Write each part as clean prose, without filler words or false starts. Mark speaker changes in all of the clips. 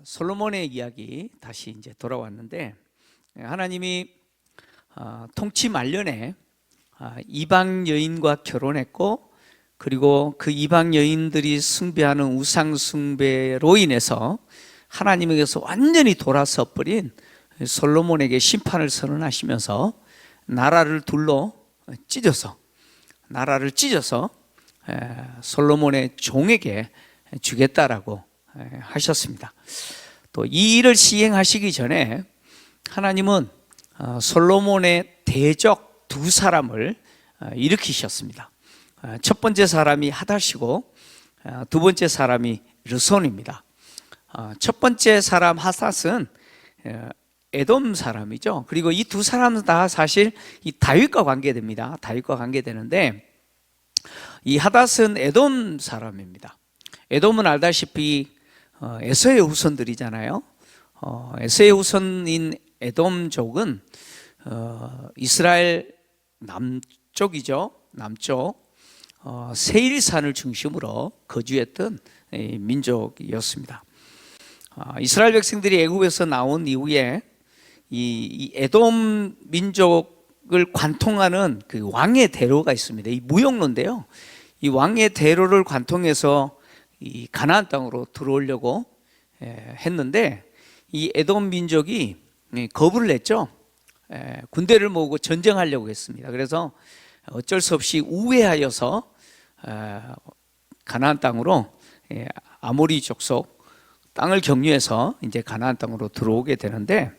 Speaker 1: 솔로몬의 이야기 다시 이제 돌아왔는데, 하나님이 통치 말년에 이방 여인과 결혼했고, 그리고 그 이방 여인들이 숭배하는 우상 숭배로 인해서 하나님에게서 완전히 돌아서 버린 솔로몬에게 심판을 선언하시면서 나라를 찢어서 솔로몬의 종에게 주겠다라고 하셨습니다. 또 이 일을 시행하시기 전에 하나님은 솔로몬의 대적 두 사람을 일으키셨습니다. 첫 번째 사람이 하닷이고 두 번째 사람이 르손입니다. 첫 번째 사람 하닷은 에돔 사람이죠. 그리고 이 두 사람은 다 사실 이 다윗과 관계됩니다. 다윗과 관계되는데, 이 하닷은 에돔 사람입니다. 에돔은 알다시피 에서의 후손들이잖아요. 에서의 후손인 에돔족은 이스라엘 남쪽 세일산을 중심으로 거주했던 민족이었습니다. 이스라엘 백성들이 애굽에서 나온 이후에 이 에돔 민족을 관통하는 그 왕의 대로가 있습니다. 이 무역로인데요, 이 왕의 대로를 관통해서 이 가나안 땅으로 들어오려고 했는데, 이 에돔 민족이 거부를 했죠. 군대를 모으고 전쟁하려고 했습니다. 그래서 어쩔 수 없이 우회하여서 가나안 땅으로, 아모리 족속 땅을 경유해서 이제 가나안 땅으로 들어오게 되는데,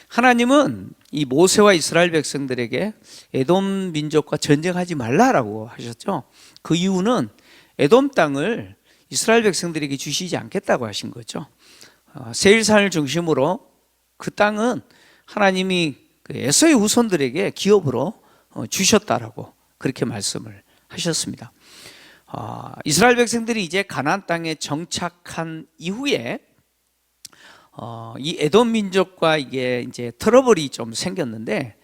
Speaker 1: 하나님은 이 모세와 이스라엘 백성들에게 에돔 민족과 전쟁하지 말라라고 하셨죠. 그 이유는 에돔 땅을 이스라엘 백성들에게 주시지 않겠다고 하신 거죠. 세일산을 중심으로 그 땅은 하나님이 그 에서의 후손들에게 기업으로 주셨다라고 그렇게 말씀을 하셨습니다. 이스라엘 백성들이 이제 가나안 땅에 정착한 이후에 이 에돔 민족과 이게 이제 트러블이 좀 생겼는데,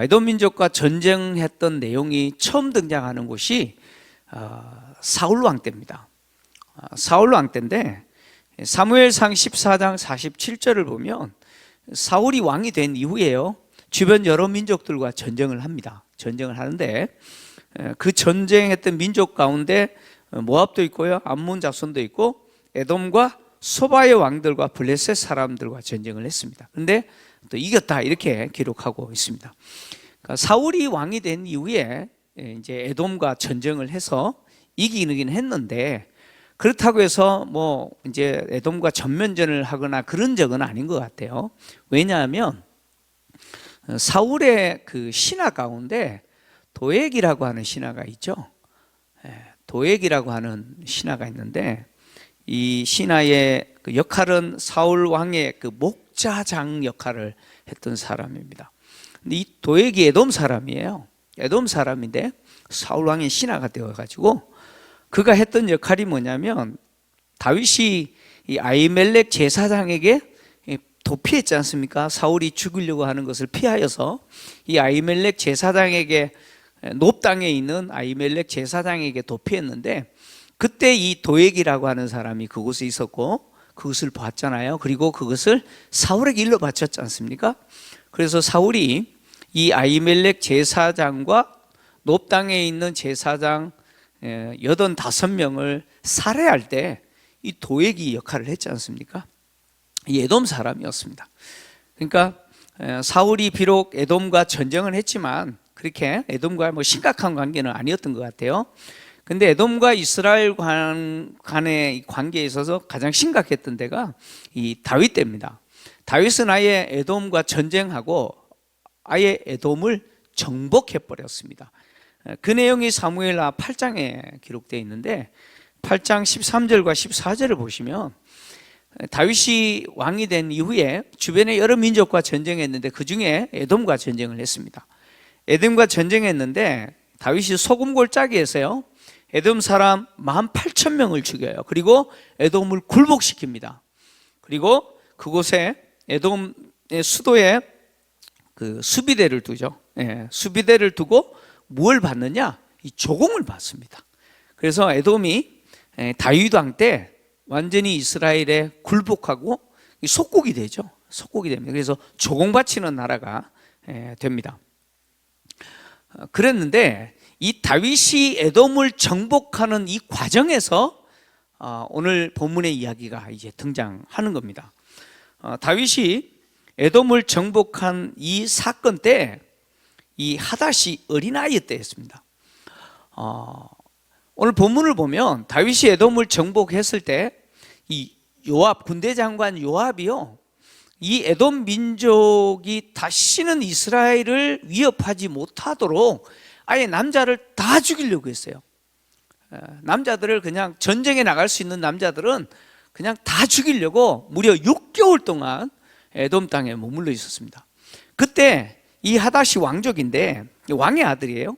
Speaker 1: 에돔 민족과 전쟁했던 내용이 처음 등장하는 곳이 사울 왕 때입니다. 사울 왕 때인데, 사무엘상 14장 47절을 보면 사울이 왕이 된 이후에요, 주변 여러 민족들과 전쟁을 합니다. 전쟁을 하는데, 그 전쟁했던 민족 가운데 모압도 있고요, 암몬 자손도 있고, 에돔과 소바의 왕들과 블레셋 사람들과 전쟁을 했습니다. 그런데 또 이겼다 이렇게 기록하고 있습니다. 그러니까 사울이 왕이 된 이후에 이제 에돔과 전쟁을 해서 이기긴 했는데, 그렇다고 해서 뭐 이제 에돔과 전면전을 하거나 그런 적은 아닌 것 같아요. 왜냐하면 사울의 그 신하 가운데 도액이라고 하는 신하가 있죠. 도액이라고 하는 신하가 있는데, 이 신하의 그 역할은 사울 왕의 그 목자장 역할을 했던 사람입니다. 근데 이 도액이 에돔 사람이에요. 에돔 사람인데 사울 왕의 신하가 되어가지고, 그가 했던 역할이 뭐냐면, 다윗이 이 아히멜렉 제사장에게 도피했지 않습니까? 사울이 죽이려고 하는 것을 피하여서 이 아히멜렉 제사장에게, 놉 땅에 있는 아히멜렉 제사장에게 도피했는데, 그때 이 도액이라고 하는 사람이 그곳에 있었고 그것을 봤잖아요. 그리고 그것을 사울에게 일러 바쳤지 않습니까? 그래서 사울이 이 아히멜렉 제사장과 놉 땅에 있는 제사장 85명을 살해할 때 이 도액이 역할을 했지 않습니까? 이 에돔 사람이었습니다. 그러니까 사울이 비록 에돔과 전쟁을 했지만 그렇게 에돔과 뭐 심각한 관계는 아니었던 것 같아요. 근데 에돔과 이스라엘 간의 관계에 있어서 가장 심각했던 데가 이 다윗 때입니다. 다윗은 아예 에돔과 전쟁하고 아예 에돔을 정복해 버렸습니다. 그 내용이 사무엘하 8장에 기록되어 있는데, 8장 13절과 14절을 보시면 다윗이 왕이 된 이후에 주변의 여러 민족과 전쟁했는데 그 중에 에돔과 전쟁을 했습니다. 에돔과 전쟁했는데 다윗이 소금골짜기에서요, 에돔 사람 18,000명을 죽여요. 그리고 에돔을 굴복시킵니다. 그리고 그곳에 에돔의 수도에 그 수비대를 두죠. 수비대를 두고 뭘 받느냐? 이 조공을 받습니다. 그래서 에돔이 다윗 왕 때 완전히 이스라엘에 굴복하고 속국이 되죠. 속국이 됩니다. 그래서 조공바치는 나라가 됩니다. 그랬는데 이 다윗이 에돔을 정복하는 이 과정에서 오늘 본문의 이야기가 이제 등장하는 겁니다. 다윗이 에돔을 정복한 이 사건 때 이 하닷이 어린아이 때였습니다. 오늘 본문을 보면 다윗이 에돔을 정복했을 때 이 요압, 군대 장관 요압이요, 이 에돔 민족이 다시는 이스라엘을 위협하지 못하도록 아예 남자를 다 죽이려고 했어요. 남자들을 그냥 전쟁에 나갈 수 있는 남자들은 그냥 다 죽이려고 무려 6개월 동안 에돔 땅에 머물러 있었습니다. 그때 이 하닷이 왕족인데, 왕의 아들이에요.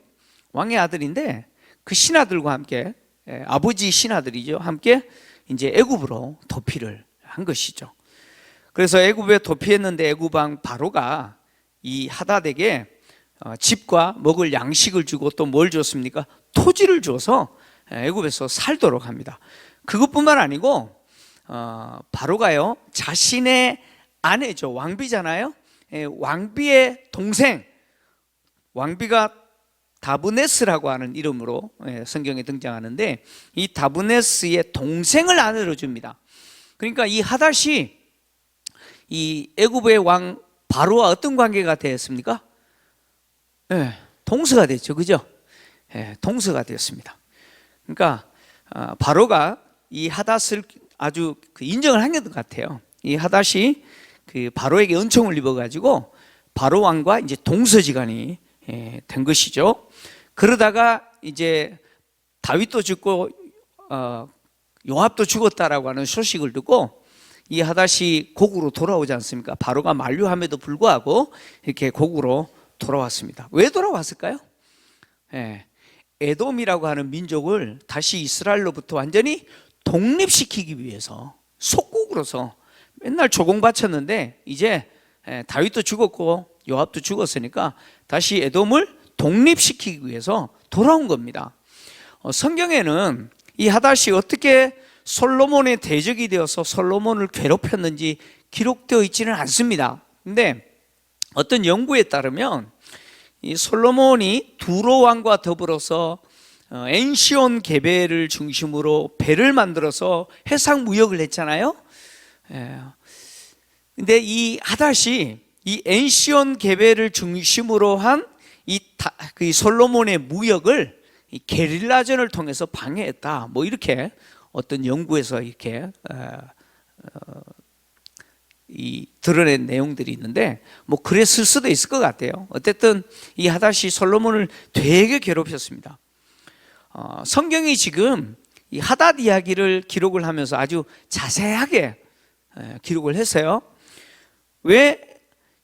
Speaker 1: 왕의 아들인데 그 신하들과 함께, 아버지 신하들이죠, 함께 이제 애굽으로 도피를 한 것이죠. 그래서 애굽에 도피했는데 애굽 왕 바로가 이 하닷에게 집과 먹을 양식을 주고 또 뭘 줬습니까? 토지를 줘서 애굽에서 살도록 합니다. 그것뿐만 아니고 바로가요, 자신의 아내죠, 왕비잖아요. 왕비의 동생, 왕비가 다브네스라고 하는 이름으로 성경에 등장하는데 이 다브네스의 동생을 아내로 줍니다. 그러니까 이 하닷이 이 애굽의 왕 바로와 어떤 관계가 되었습니까? 동서가 됐죠, 그죠? 동서가 되었습니다. 그러니까 바로가 이 하닷을 아주 인정을 한 것 같아요. 이 하닷이 그 바로에게 은총을 입어가지고 바로 왕과 이제 동서지간이 된 것이죠. 그러다가 이제 다윗도 죽고 요압도 죽었다라고 하는 소식을 듣고 이 하닷이 고국으로 돌아오지 않습니까? 바로가 만류함에도 불구하고 이렇게 고국으로 돌아왔습니다. 왜 돌아왔을까요? 에돔이라고 하는 민족을 다시 이스라엘로부터 완전히 독립시키기 위해서, 속국으로서 맨날 조공바쳤는데 이제 다윗도 죽었고 요압도 죽었으니까 다시 에돔을 독립시키기 위해서 돌아온 겁니다. 성경에는 이 하닷이 어떻게 솔로몬의 대적이 되어서 솔로몬을 괴롭혔는지 기록되어 있지는 않습니다. 근데 어떤 연구에 따르면 이 솔로몬이 두로 왕과 더불어서 엔시온 계배를 중심으로 배를 만들어서 해상 무역을 했잖아요. 근데 이 하닷이 이 엔시온 계배를 중심으로 한 이 솔로몬의 무역을 이 게릴라전을 통해서 방해했다, 뭐 이렇게 어떤 연구에서 이렇게 이 드러낸 내용들이 있는데 뭐 그랬을 수도 있을 것 같아요. 어쨌든 이 하닷이 솔로몬을 되게 괴롭혔습니다. 성경이 지금 이 하닷 이야기를 기록을 하면서 아주 자세하게 기록을 했어요. 왜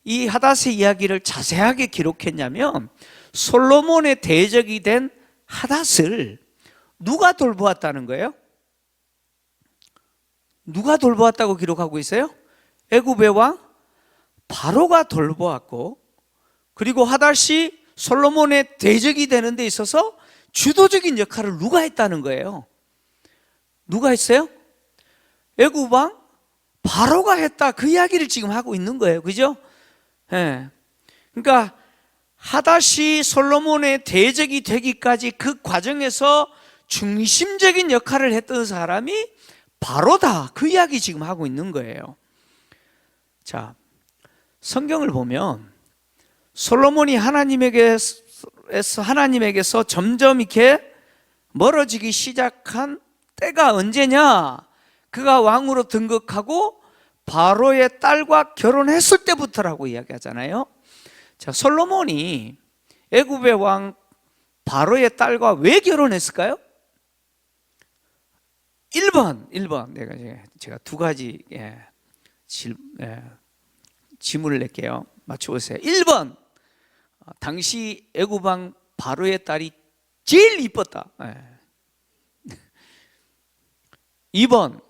Speaker 1: 이 하닷의 이야기를 자세하게 기록했냐면 솔로몬의 대적이 된 하닷을 누가 돌보았다는 거예요? 누가 돌보았다고 기록하고 있어요? 애굽의 왕 바로가 돌보았고, 그리고 하닷이 솔로몬의 대적이 되는 데 있어서 주도적인 역할을 누가 했다는 거예요? 누가 했어요? 애굽 왕 바로가 했다, 그 이야기를 지금 하고 있는 거예요. 그죠? 그러니까 하닷이 솔로몬의 대적이 되기까지 그 과정에서 중심적인 역할을 했던 사람이 바로다, 그 이야기 지금 하고 있는 거예요. 자, 성경을 보면 솔로몬이 하나님에게서 점점 이렇게 멀어지기 시작한 때가 언제냐? 그가 왕으로 등극하고 바로의 딸과 결혼했을 때부터라고 이야기하잖아요. 자, 솔로몬이 애굽의 왕 바로의 딸과 왜 결혼했을까요? 1번 제가 두 가지 질문을 낼게요. 맞춰보세요. 1번, 당시 애굽 왕 바로의 딸이 제일 이뻤다. 2번,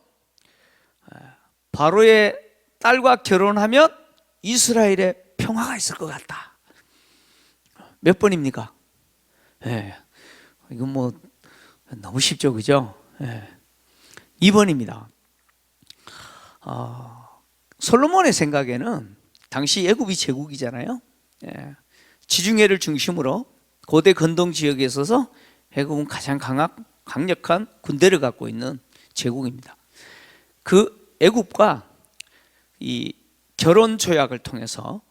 Speaker 1: 바로의 딸과 결혼하면 이스라엘에 평화가 있을 것 같다. 몇 번입니까? 이건 뭐 너무 쉽죠, 그죠? 2번입니다. 솔로몬의 생각에는 당시 애굽이 제국이잖아요. 예. 지중해를 중심으로 고대 근동 지역에 있어서 애굽은 가장 강력한 군대를 갖고 있는 제국입니다. 그 애굽과 이 결혼 조약을 통해서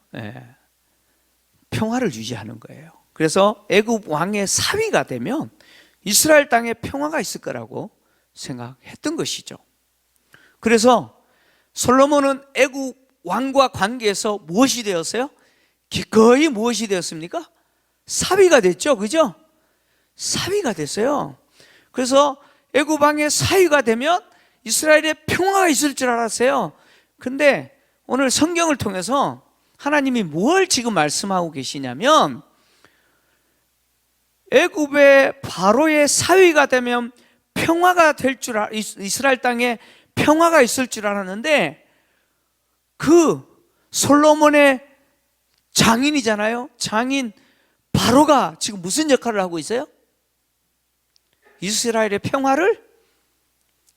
Speaker 1: 평화를 유지하는 거예요. 그래서 애굽 왕의 사위가 되면 이스라엘 땅에 평화가 있을 거라고 생각했던 것이죠. 그래서 솔로몬은 애굽 왕과 관계에서 무엇이 되었어요? 기꺼이 무엇이 되었습니까? 사위가 됐죠, 그죠? 사위가 됐어요. 그래서 애굽 왕의 사위가 되면 이스라엘에 평화가 있을 줄 알았어요. 근데 오늘 성경을 통해서 하나님이 뭘 지금 말씀하고 계시냐면, 애굽의 바로의 사위가 되면 평화가 될 줄 이스라엘 땅에 평화가 있을 줄 알았는데, 그 솔로몬의 장인이잖아요. 장인 바로가 지금 무슨 역할을 하고 있어요? 이스라엘의 평화를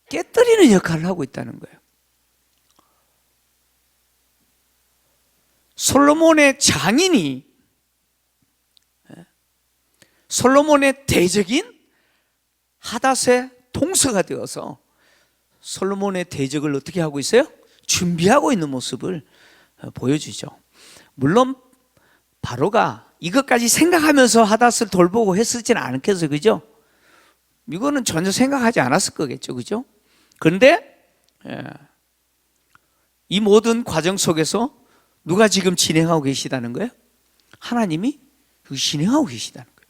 Speaker 1: 깨뜨리는 역할을 하고 있다는 거예요. 솔로몬의 장인이 솔로몬의 대적인 하닷의 동서가 되어서 솔로몬의 대적을 어떻게 하고 있어요? 준비하고 있는 모습을 보여주죠. 물론 바로가 이것까지 생각하면서 하닷을 돌보고 했을지는 않겠어요, 그죠? 이거는 전혀 생각하지 않았을 거겠죠, 그죠? 그런데 이 모든 과정 속에서 누가 지금 진행하고 계시다는 거예요? 하나님이 진행하고 계시다는 거예요.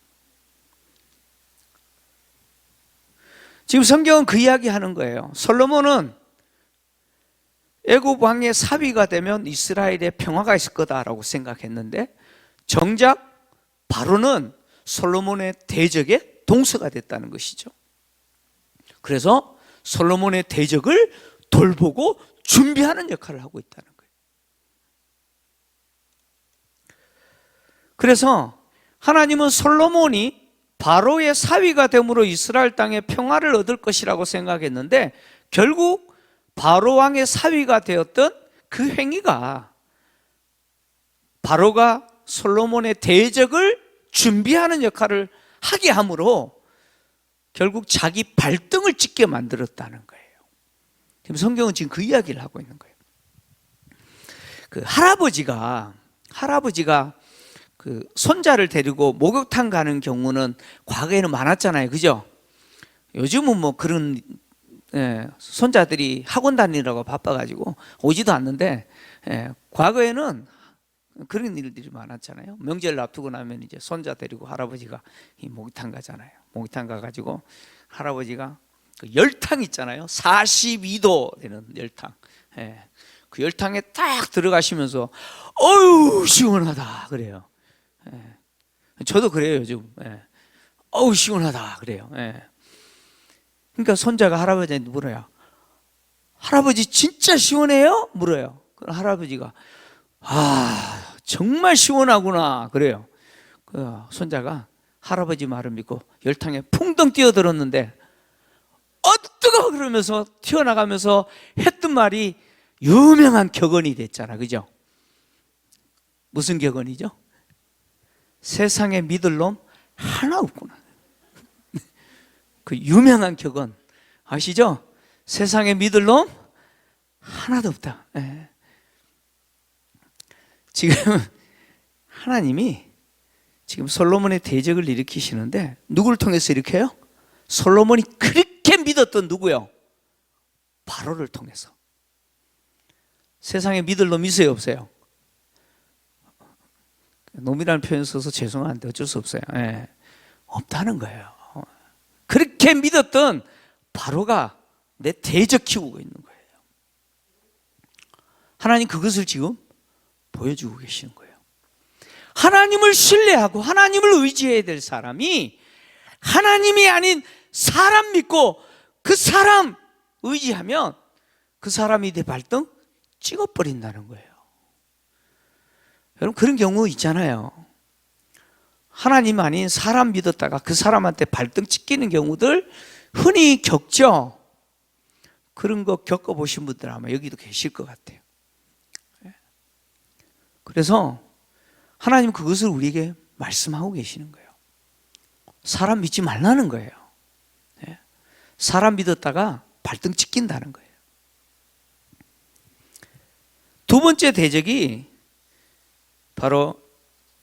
Speaker 1: 지금 성경은 그 이야기 하는 거예요. 솔로몬은 애굽 왕의 사위가 되면 이스라엘에 평화가 있을 거다라고 생각했는데, 정작 바로는 솔로몬의 대적의 동서가 됐다는 것이죠. 그래서 솔로몬의 대적을 돌보고 준비하는 역할을 하고 있다는 거예요. 그래서 하나님은 솔로몬이 바로의 사위가 됨으로 이스라엘 땅에 평화를 얻을 것이라고 생각했는데, 결국 바로 왕의 사위가 되었던 그 행위가 바로가 솔로몬의 대적을 준비하는 역할을 하게 함으로 결국 자기 발등을 찢게 만들었다는 거예요. 지금 성경은 지금 그 이야기를 하고 있는 거예요. 그 할아버지가 그 손자를 데리고 목욕탕 가는 경우는 과거에는 많았잖아요, 그죠? 요즘은 뭐 그런 손자들이 학원 다니느라고 바빠가지고 오지도 않는데, 과거에는 그런 일들이 많았잖아요. 명절 앞두고 나면 이제 손자 데리고 할아버지가 이 목욕탕 가잖아요. 목욕탕 가가지고 할아버지가 그 열탕 있잖아요. 42도 되는 열탕. 그 열탕에 딱 들어가시면서 어우 시원하다 그래요. 저도 그래요 요즘. 어우 시원하다 그래요. 그러니까 손자가 할아버지한테 물어요. 할아버지 진짜 시원해요? 물어요. 그럼 할아버지가 정말 시원하구나 그래요. 그 손자가 할아버지 말을 믿고 열탕에 풍덩 뛰어들었는데 뜨거워 그러면서 튀어나가면서 했던 말이 유명한 격언이 됐잖아, 그죠? 무슨 격언이죠? 세상에 믿을 놈 하나 없구나. 그 유명한 격언 아시죠? 세상에 믿을 놈 하나도 없다. 지금 하나님이 지금 솔로몬의 대적을 일으키시는데 누구를 통해서 일으켜요? 솔로몬이 그렇게 믿었던 누구요? 바로를 통해서. 세상에 믿을 놈 있어요, 없어요? 놈이라는 표현 써서 죄송한데 어쩔 수 없어요. 없다는 거예요. 그렇게 믿었던 바로가 내 대적 키우고 있는 거예요. 하나님 그것을 지금 보여주고 계시는 거예요. 하나님을 신뢰하고 하나님을 의지해야 될 사람이 하나님이 아닌 사람 믿고 그 사람 의지하면 그 사람이 내 발등 찍어버린다는 거예요. 여러분 그런 경우 있잖아요. 하나님 아닌 사람 믿었다가 그 사람한테 발등 찍히는 경우들 흔히 겪죠. 그런 거 겪어보신 분들 아마 여기도 계실 것 같아요. 그래서 하나님 그것을 우리에게 말씀하고 계시는 거예요. 사람 믿지 말라는 거예요. 사람 믿었다가 발등 찍힌다는 거예요. 두 번째 대적이 바로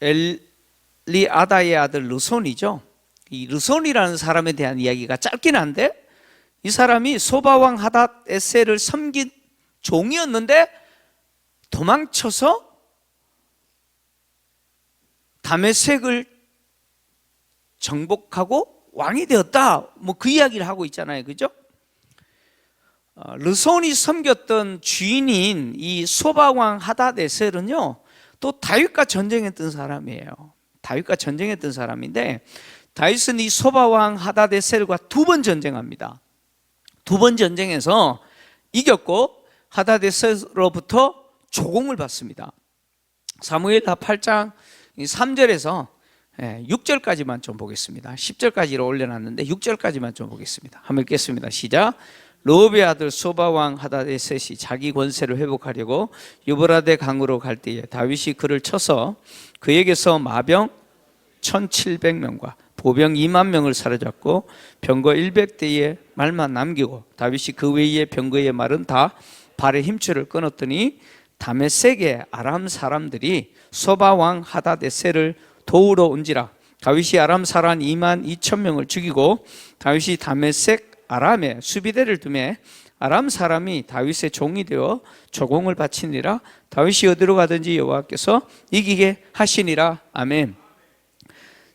Speaker 1: 엘리아다의 아들 르손이죠. 이 르손이라는 사람에 대한 이야기가 짧긴 한데, 이 사람이 소바왕 하닷에셀을 섬긴 종이었는데 도망쳐서 다메섹을 정복하고 왕이 되었다, 뭐 그 이야기를 하고 있잖아요, 그죠? 르손이 섬겼던 주인인 이 소바왕 하닷에셀은요, 또 다윗과 전쟁했던 사람이에요. 다윗과 전쟁했던 사람인데, 다윗은 이 소바왕 하닷에셀과 두 번 전쟁합니다. 두 번 전쟁에서 이겼고 하닷에셀로부터 조공을 받습니다. 사무엘하 8장 3절에서 6절까지만 좀 보겠습니다. 10절까지로 올려놨는데 6절까지만 좀 보겠습니다. 한번 읽겠습니다. 시작. 르홉의 아들 소바왕 하닷에셋이 자기 권세를 회복하려고 유브라데 강으로 갈 때에 다윗이 그를 쳐서 그에게서 마병 1700명과 보병 2만 명을 사로잡고 병거 100대의 말만 남기고 다윗이 그 외의 병거의 말은 다 발의 힘줄을 끊었더니 다메섹의 아람 사람들이 소바왕 하닷에셀을 도우러 온지라. 다윗이 아람 사람 2만 2천 명을 죽이고 다윗이 다메섹 아람에 수비대를 두매 아람 사람이 다윗의 종이 되어 조공을 바치니라. 다윗이 어디로 가든지 여호와께서 이기게 하시니라. 아멘.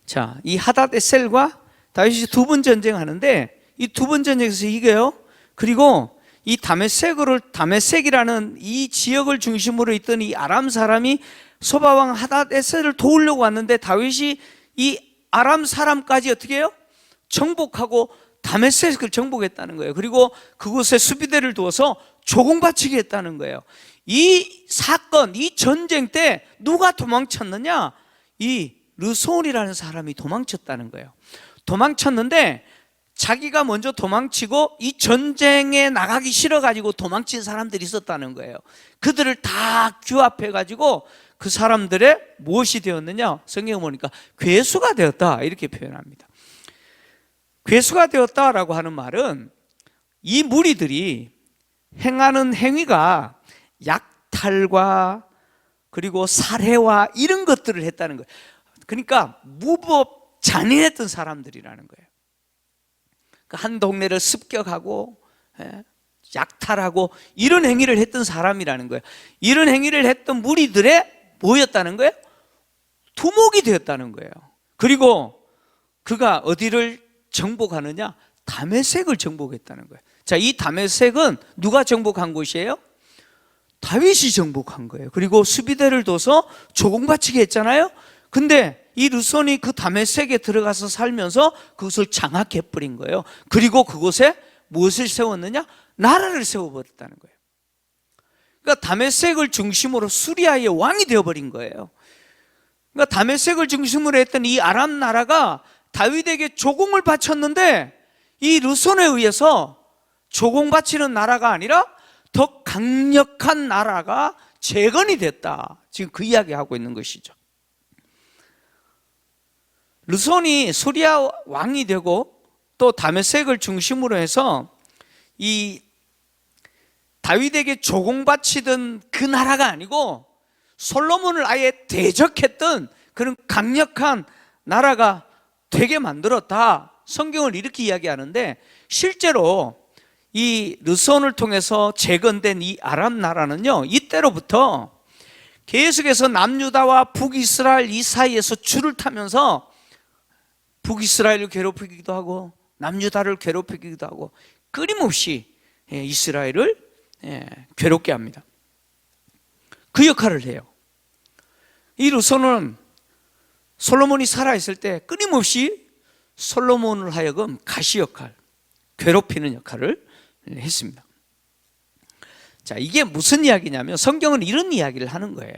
Speaker 1: 자, 이 하닷에셀과 다윗이 두 번 전쟁하는데 이 두 번 전쟁에서 이겨요. 그리고 이 다메섹이라는 이 지역을 중심으로 있던 이 아람 사람이 소바왕 하닷에셀을 도우려고 왔는데 다윗이 이 아람 사람까지 어떻게 해요? 정복하고 다메섹을 정복했다는 거예요. 그리고 그곳에 수비대를 두어서 조공바치게 했다는 거예요. 이 사건, 이 전쟁 때 누가 도망쳤느냐? 이 르손이라는 사람이 도망쳤다는 거예요. 도망쳤는데 자기가 먼저 도망치고 이 전쟁에 나가기 싫어가지고 도망친 사람들이 있었다는 거예요. 그들을 다 규합해가지고 그 사람들의 무엇이 되었느냐? 성경에 보니까 괴수가 되었다, 이렇게 표현합니다. 괴수가 되었다라고 하는 말은 이 무리들이 행하는 행위가 약탈과 그리고 살해와 이런 것들을 했다는 거예요. 그러니까 무법 잔인했던 사람들이라는 거예요. 한 동네를 습격하고 약탈하고 이런 행위를 했던 사람이라는 거예요. 이런 행위를 했던 무리들의 뭐였다는 거예요? 두목이 되었다는 거예요. 그리고 그가 어디를 정복하느냐? 다메섹을 정복했다는 거예요. 자, 이 다메섹은 누가 정복한 곳이에요? 다윗이 정복한 거예요. 그리고 수비대를 둬서 조공바치게 했잖아요. 근데 이 르손이 그 다메섹에 들어가서 살면서 그것을 장악해버린 거예요. 그리고 그곳에 무엇을 세웠느냐? 나라를 세워버렸다는 거예요. 그러니까 다메섹을 중심으로 수리아의 왕이 되어버린 거예요. 그러니까 다메섹을 중심으로 했던 이 아람 나라가 다윗에게 조공을 바쳤는데 이 르손에 의해서 조공 바치는 나라가 아니라 더 강력한 나라가 재건이 됐다. 지금 그 이야기하고 있는 것이죠. 르손이 수리아 왕이 되고 또 다메섹을 중심으로 해서 이 다윗에게 조공바치던 그 나라가 아니고 솔로몬을 아예 대적했던 그런 강력한 나라가 되게 만들었다. 성경을 이렇게 이야기하는데 실제로 이 르손을 통해서 재건된 이 아람 나라는요, 이때로부터 계속해서 남유다와 북이스라엘 이 사이에서 줄을 타면서 북이스라엘을 괴롭히기도 하고 남유다를 괴롭히기도 하고 끊임없이 이스라엘을 괴롭게 합니다. 그 역할을 해요. 이 르손은 솔로몬이 살아있을 때 끊임없이 솔로몬을 하여금 가시 역할, 괴롭히는 역할을 했습니다. 자, 이게 무슨 이야기냐면 성경은 이런 이야기를 하는 거예요.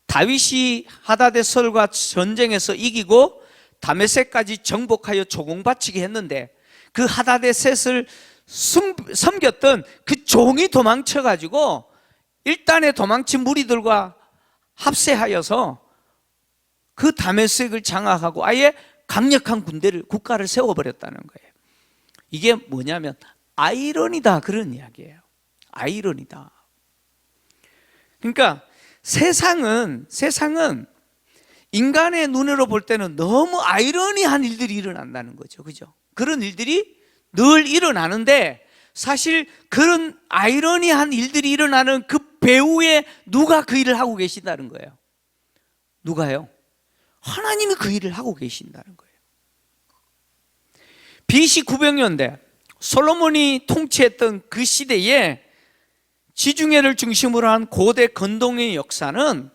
Speaker 1: 다윗이 하닷에셀과 전쟁에서 이기고 다메섹까지 정복하여 조공바치게 했는데 그 하닷에셋을 섬겼던 그 종이 도망쳐가지고 일단에 도망친 무리들과 합세하여서 그 다메섹을 장악하고 아예 강력한 국가를 세워버렸다는 거예요. 이게 뭐냐면 아이러니다, 그런 이야기예요. 아이러니다. 그러니까 세상은 인간의 눈으로 볼 때는 너무 아이러니한 일들이 일어난다는 거죠. 그죠? 그런 일들이 늘 일어나는데 사실 그런 아이러니한 일들이 일어나는 그 배후에 누가 그 일을 하고 계신다는 거예요. 누가요? 하나님이 그 일을 하고 계신다는 거예요. BC 900년대 솔로몬이 통치했던 그 시대에 지중해를 중심으로 한 고대 건동의 역사는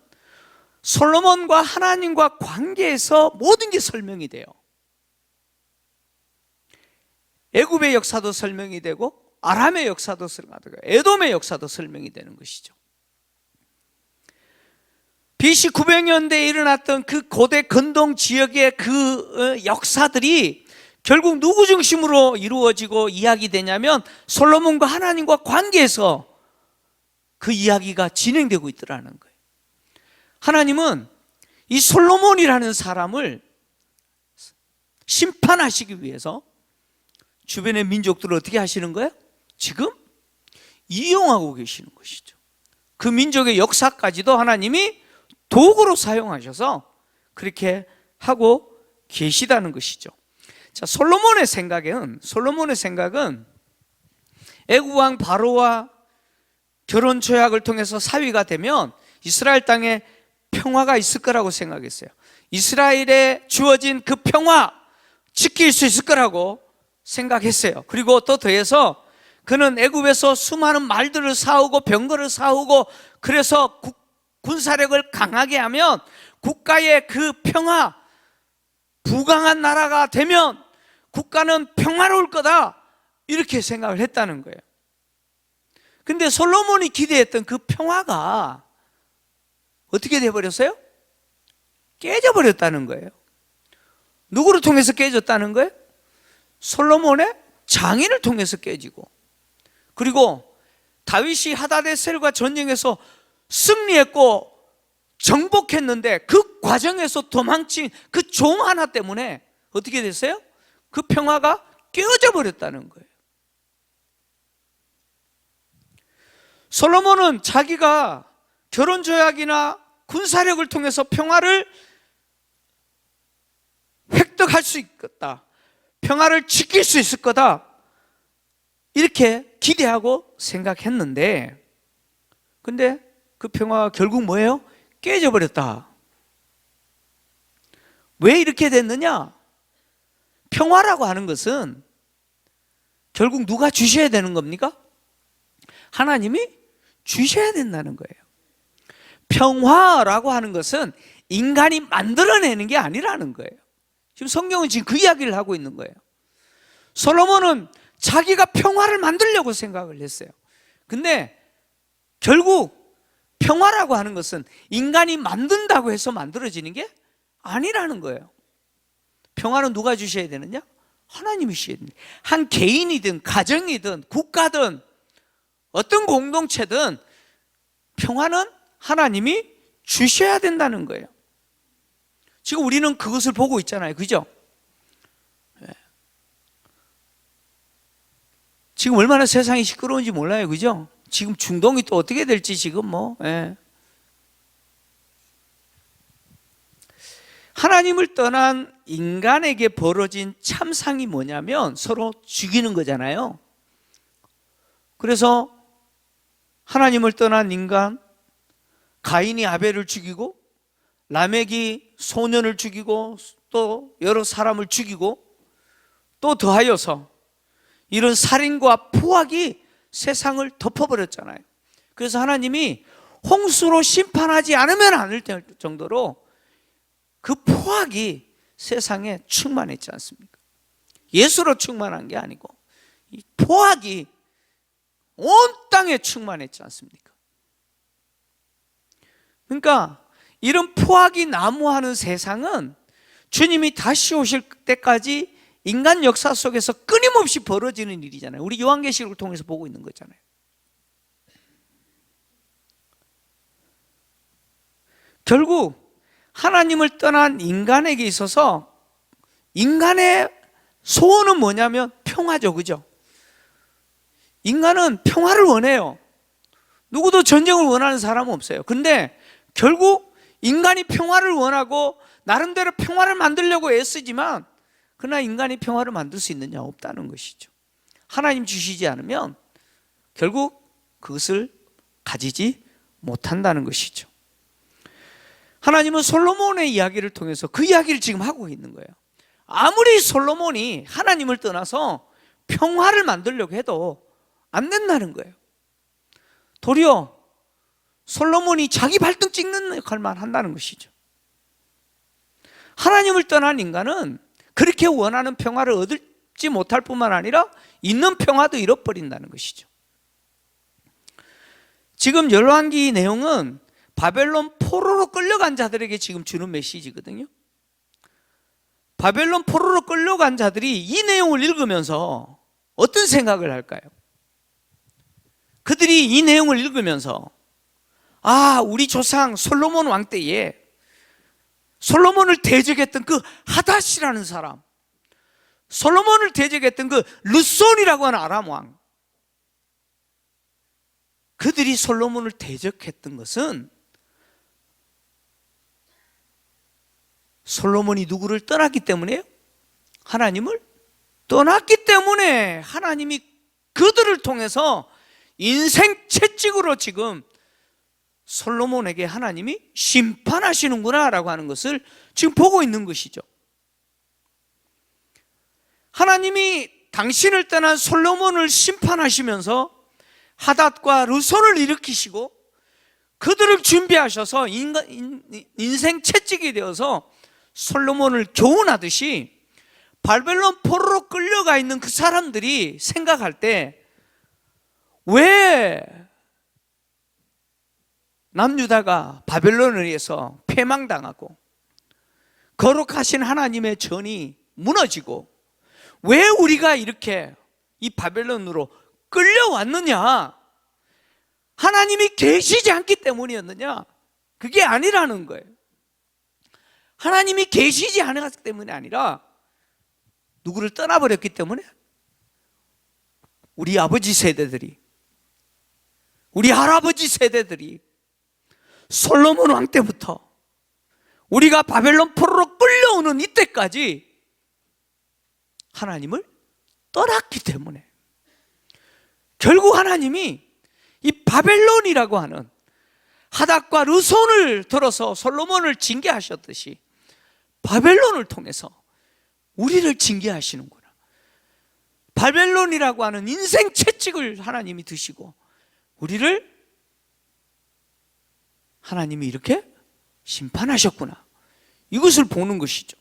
Speaker 1: 솔로몬과 하나님과 관계에서 모든 게 설명이 돼요. 애굽의 역사도 설명이 되고 아람의 역사도 설명이 되고 에돔의 역사도 설명이 되는 것이죠. BC 900년대에 일어났던 그 고대 건동 지역의 그 역사들이 결국 누구 중심으로 이루어지고 이야기되냐면 솔로몬과 하나님과 관계에서 그 이야기가 진행되고 있더라는 거예요. 하나님은 이 솔로몬이라는 사람을 심판하시기 위해서 주변의 민족들을 어떻게 하시는 거예요? 지금 이용하고 계시는 것이죠. 그 민족의 역사까지도 하나님이 도구로 사용하셔서 그렇게 하고 계시다는 것이죠. 자, 솔로몬의 생각은 애굽 왕 바로와 결혼 조약을 통해서 사위가 되면 이스라엘 땅에 평화가 있을 거라고 생각했어요. 이스라엘에 주어진 그 평화 지킬 수 있을 거라고 생각했어요. 그리고 또 더해서 그는 애굽에서 수많은 말들을 사오고 병거를 사오고 그래서 군사력을 강하게 하면 국가의 그 평화, 부강한 나라가 되면 국가는 평화로울 거다, 이렇게 생각을 했다는 거예요. 근데 솔로몬이 기대했던 그 평화가 어떻게 돼버렸어요? 깨져버렸다는 거예요. 누구를 통해서 깨졌다는 거예요? 솔로몬의 장인을 통해서 깨지고, 그리고 다윗이 하다데셀과 전쟁에서 승리했고 정복했는데 그 과정에서 도망친 그 종 하나 때문에 어떻게 됐어요? 그 평화가 깨어져 버렸다는 거예요. 솔로몬은 자기가 결혼 조약이나 군사력을 통해서 평화를 획득할 수 있겠다, 평화를 지킬 수 있을 거다, 이렇게 기대하고 생각했는데, 근데 그 평화가 결국 뭐예요? 깨져버렸다. 왜 이렇게 됐느냐? 평화라고 하는 것은 결국 누가 주셔야 되는 겁니까? 하나님이 주셔야 된다는 거예요. 평화라고 하는 것은 인간이 만들어내는 게 아니라는 거예요. 지금 성경은 지금 그 이야기를 하고 있는 거예요. 솔로몬은 자기가 평화를 만들려고 생각을 했어요. 근데 결국 평화라고 하는 것은 인간이 만든다고 해서 만들어지는 게 아니라는 거예요. 평화는 누가 주셔야 되느냐? 하나님이 주셔야 됩니다. 한 개인이든 가정이든 국가든 어떤 공동체든 평화는 하나님이 주셔야 된다는 거예요. 지금 우리는 그것을 보고 있잖아요. 그죠? 지금 얼마나 세상이 시끄러운지 몰라요. 그죠? 지금 중동이 또 어떻게 될지 지금 하나님을 떠난 인간에게 벌어진 참상이 뭐냐면 서로 죽이는 거잖아요. 그래서 하나님을 떠난 인간, 가인이 아벨을 죽이고 라멕이 소년을 죽이고 또 여러 사람을 죽이고 또 더하여서 이런 살인과 포악이 세상을 덮어버렸잖아요. 그래서 하나님이 홍수로 심판하지 않으면 안 될 정도로 그 포악이 세상에 충만했지 않습니까? 예수로 충만한 게 아니고 이 포악이 온 땅에 충만했지 않습니까? 그러니까 이런 포악이 난무하는 세상은 주님이 다시 오실 때까지 인간 역사 속에서 끊임없이 벌어지는 일이잖아요. 우리 요한계시록을 통해서 보고 있는 거잖아요. 결국 하나님을 떠난 인간에게 있어서 인간의 소원은 뭐냐면 평화죠, 그죠? 인간은 평화를 원해요. 누구도 전쟁을 원하는 사람은 없어요. 근데 결국 인간이 평화를 원하고 나름대로 평화를 만들려고 애쓰지만 그러나 인간이 평화를 만들 수 있느냐? 없다는 것이죠. 하나님 주시지 않으면 결국 그것을 가지지 못한다는 것이죠. 하나님은 솔로몬의 이야기를 통해서 그 이야기를 지금 하고 있는 거예요. 아무리 솔로몬이 하나님을 떠나서 평화를 만들려고 해도 안 된다는 거예요. 도리어 솔로몬이 자기 발등 찍는 역할만 한다는 것이죠. 하나님을 떠난 인간은 그렇게 원하는 평화를 얻지 못할 뿐만 아니라 있는 평화도 잃어버린다는 것이죠. 지금 열왕기 내용은 바벨론 포로로 끌려간 자들에게 지금 주는 메시지거든요. 바벨론 포로로 끌려간 자들이 이 내용을 읽으면서 어떤 생각을 할까요? 그들이 이 내용을 읽으면서 우리 조상 솔로몬 왕 때에 솔로몬을 대적했던 그 하닷이라는 사람, 솔로몬을 대적했던 그 르손이라고 하는 아람 왕, 그들이 솔로몬을 대적했던 것은 솔로몬이 누구를 떠났기 때문에요? 하나님을 떠났기 때문에 하나님이 그들을 통해서 인생 채찍으로 지금 솔로몬에게 하나님이 심판하시는구나 라고 하는 것을 지금 보고 있는 것이죠. 하나님이 당신을 떠난 솔로몬을 심판하시면서 하닷과 르손을 일으키시고 그들을 준비하셔서 인생 채찍이 되어서 솔로몬을 교훈하듯이 바벨론 포로로 끌려가 있는 그 사람들이 생각할 때 왜 남유다가 바벨론에 의해서 패망당하고 거룩하신 하나님의 전이 무너지고 왜 우리가 이렇게 이 바벨론으로 끌려왔느냐? 하나님이 계시지 않기 때문이었느냐? 그게 아니라는 거예요. 하나님이 계시지 않았기 때문이 아니라 누구를 떠나버렸기 때문에 우리 아버지 세대들이, 우리 할아버지 세대들이 솔로몬 왕 때부터 우리가 바벨론 포로로 끌려오는 이때까지 하나님을 떠났기 때문에 결국 하나님이 이 바벨론이라고 하는 하닷과 르손을 들어서 솔로몬을 징계하셨듯이 바벨론을 통해서 우리를 징계하시는구나. 바벨론이라고 하는 인생 채찍을 하나님이 드시고 우리를 하나님이 이렇게 심판하셨구나. 이것을 보는 것이죠.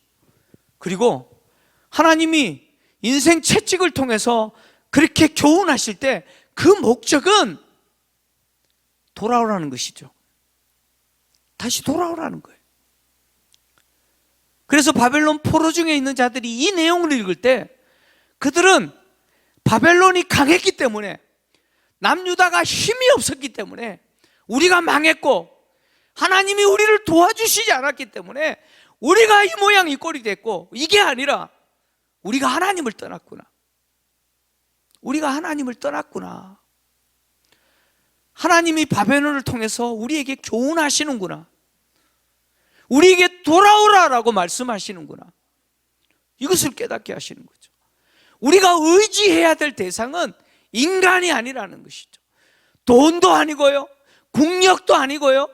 Speaker 1: 그리고 하나님이 인생 채찍을 통해서 그렇게 교훈하실 때 그 목적은 돌아오라는 것이죠. 다시 돌아오라는 거예요. 그래서 바벨론 포로 중에 있는 자들이 이 내용을 읽을 때 그들은 바벨론이 강했기 때문에 남유다가 힘이 없었기 때문에 우리가 망했고 하나님이 우리를 도와주시지 않았기 때문에 우리가 이 모양 이 꼴이 됐고 이게 아니라 우리가 하나님을 떠났구나. 우리가 하나님을 떠났구나. 하나님이 바벨론을 통해서 우리에게 교훈하시는구나. 우리에게 돌아오라라고 말씀하시는구나. 이것을 깨닫게 하시는 거죠. 우리가 의지해야 될 대상은 인간이 아니라는 것이죠. 돈도 아니고요, 국력도 아니고요,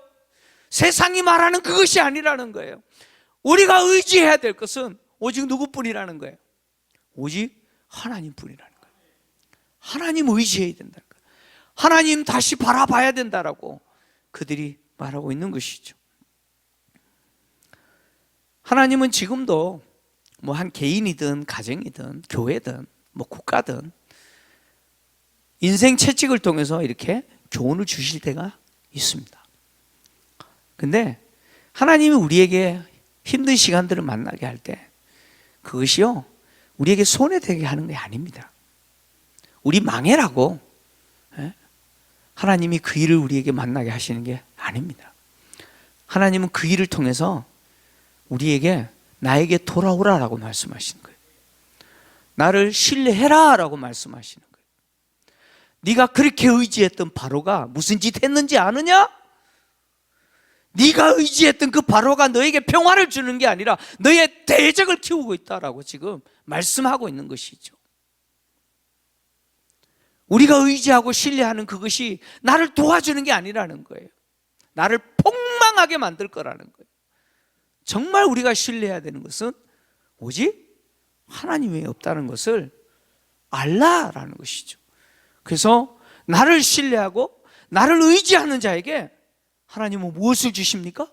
Speaker 1: 세상이 말하는 그것이 아니라는 거예요. 우리가 의지해야 될 것은 오직 누구뿐이라는 거예요? 오직 하나님뿐이라는 거예요. 하나님 의지해야 된다는 거예요. 하나님 다시 바라봐야 된다라고 그들이 말하고 있는 것이죠. 하나님은 지금도 뭐 한 개인이든 가정이든 교회든 뭐 국가든 인생 채찍을 통해서 이렇게 교훈을 주실 때가 있습니다. 근데 하나님이 우리에게 힘든 시간들을 만나게 할 때 그것이요 우리에게 손해되게 하는 게 아닙니다. 우리 망해라고 하나님이 그 일을 우리에게 만나게 하시는 게 아닙니다. 하나님은 그 일을 통해서 우리에게 나에게 돌아오라라고 말씀하시는 거예요. 나를 신뢰해라 라고 말씀하시는 거예요. 네가 그렇게 의지했던 바로가 무슨 짓 했는지 아느냐? 네가 의지했던 그 바로가 너에게 평화를 주는 게 아니라 너의 대적을 키우고 있다라고 지금 말씀하고 있는 것이죠. 우리가 의지하고 신뢰하는 그것이 나를 도와주는 게 아니라는 거예요. 나를 폭망하게 만들 거라는 거예요. 정말 우리가 신뢰해야 되는 것은 오직 하나님 외에 없다는 것을 알라라는 것이죠. 그래서 나를 신뢰하고 나를 의지하는 자에게 하나님은 무엇을 주십니까?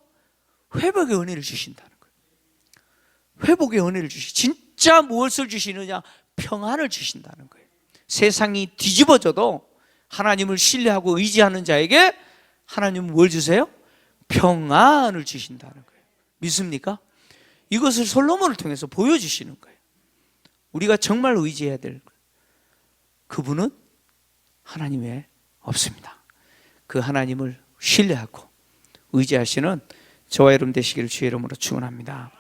Speaker 1: 회복의 은혜를 주신다는 거예요. 회복의 은혜를 진짜 무엇을 주시느냐? 평안을 주신다는 거예요. 세상이 뒤집어져도 하나님을 신뢰하고 의지하는 자에게 하나님은 뭘 주세요? 평안을 주신다는 거예요. 믿습니까? 이것을 솔로몬을 통해서 보여주시는 거예요. 우리가 정말 의지해야 될 그분은 하나님 외에 없습니다. 그 하나님을 신뢰하고 의지하시는 저와 여러분 되시기를 주의 이름으로 축원합니다.